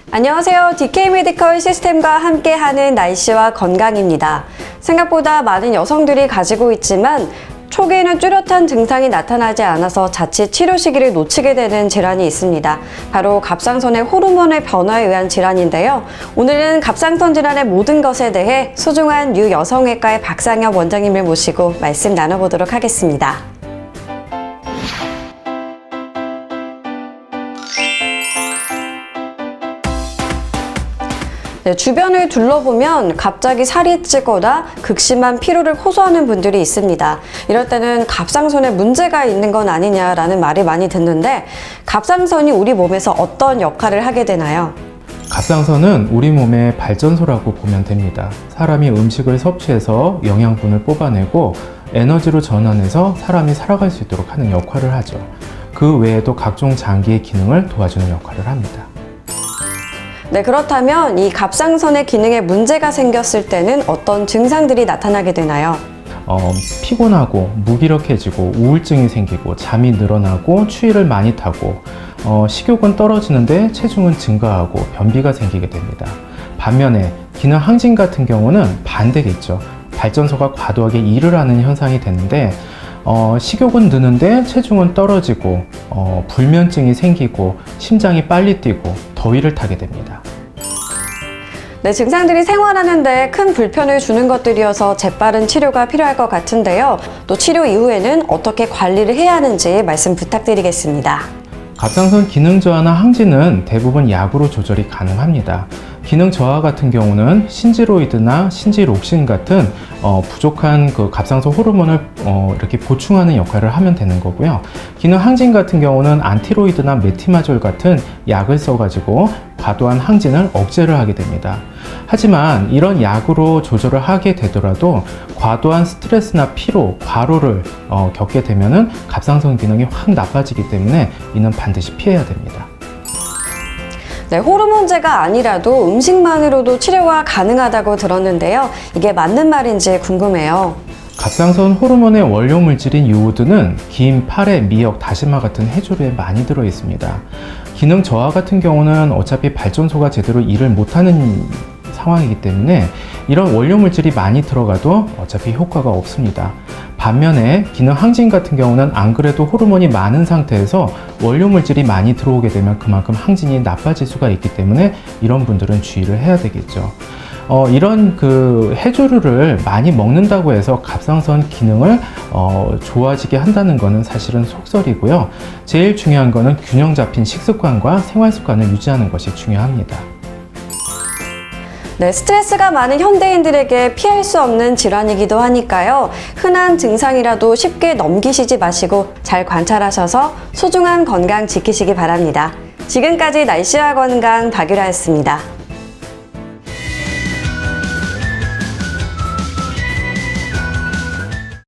안녕하세요. DK 메디컬 시스템과 함께하는 날씨와 건강입니다. 생각보다 많은 여성들이 가지고 있지만 초기에는 뚜렷한 증상이 나타나지 않아서 자칫 치료 시기를 놓치게 되는 질환이 있습니다. 바로 갑상선의 호르몬의 변화에 의한 질환인데요. 오늘은 갑상선 질환의 모든 것에 대해 소중한 유여성외과의 박상엽 원장님을 모시고 말씀 나눠보도록 하겠습니다. 주변을 둘러보면 갑자기 살이 찌거나 극심한 피로를 호소하는 분들이 있습니다. 이럴 때는 갑상선에 문제가 있는 건 아니냐라는 말이 많이 듣는데 갑상선이 우리 몸에서 어떤 역할을 하게 되나요? 갑상선은 우리 몸의 발전소라고 보면 됩니다. 사람이 음식을 섭취해서 영양분을 뽑아내고 에너지로 전환해서 사람이 살아갈 수 있도록 하는 역할을 하죠. 그 외에도 각종 장기의 기능을 도와주는 역할을 합니다. 네, 그렇다면 이 갑상선의 기능에 문제가 생겼을 때는 어떤 증상들이 나타나게 되나요? 피곤하고 무기력해지고 우울증이 생기고 잠이 늘어나고 추위를 많이 타고 식욕은 떨어지는데 체중은 증가하고 변비가 생기게 됩니다. 반면에 기능 항진 같은 경우는 반대겠죠. 발전소가 과도하게 일을 하는 현상이 되는데 식욕은 느는데 체중은 떨어지고 불면증이 생기고 심장이 빨리 뛰고 더위를 타게 됩니다. 네, 증상들이 생활하는데 큰 불편을 주는 것들이어서 재빠른 치료가 필요할 것 같은데요. 또 치료 이후에는 어떻게 관리를 해야 하는지 말씀 부탁드리겠습니다. 갑상선 기능 저하나 항진은 대부분 약으로 조절이 가능합니다. 기능 저하 같은 경우는 신지로이드나 신지록신 같은 부족한 그 갑상선 호르몬을 이렇게 보충하는 역할을 하면 되는 거고요. 기능 항진 같은 경우는 안티로이드나 메티마졸 같은 약을 써가지고 과도한 항진을 억제를 하게 됩니다. 하지만 이런 약으로 조절을 하게 되더라도 과도한 스트레스나 피로, 과로를 겪게 되면은 갑상선 기능이 확 나빠지기 때문에 이는 반드시 피해야 됩니다. 네, 호르몬제가 아니라도 음식만으로도 치료가 가능하다고 들었는데요. 이게 맞는 말인지 궁금해요. 갑상선 호르몬의 원료 물질인 요오드는 김, 파래, 미역, 다시마 같은 해조류에 많이 들어 있습니다. 기능 저하 같은 경우는 어차피 발전소가 제대로 일을 못하는 상황이기 때문에 이런 원료 물질이 많이 들어가도 어차피 효과가 없습니다. 반면에 기능 항진 같은 경우는 안 그래도 호르몬이 많은 상태에서 원료 물질이 많이 들어오게 되면 그만큼 항진이 나빠질 수가 있기 때문에 이런 분들은 주의를 해야 되겠죠. 이런 그 해조류를 많이 먹는다고 해서 갑상선 기능을 좋아지게 한다는 것은 사실은 속설이고요. 제일 중요한 것은 균형 잡힌 식습관과 생활 습관을 유지하는 것이 중요합니다. 네, 스트레스가 많은 현대인들에게 피할 수 없는 질환이기도 하니까요. 흔한 증상이라도 쉽게 넘기시지 마시고 잘 관찰하셔서 소중한 건강 지키시기 바랍니다. 지금까지 날씨와 건강 박유라였습니다.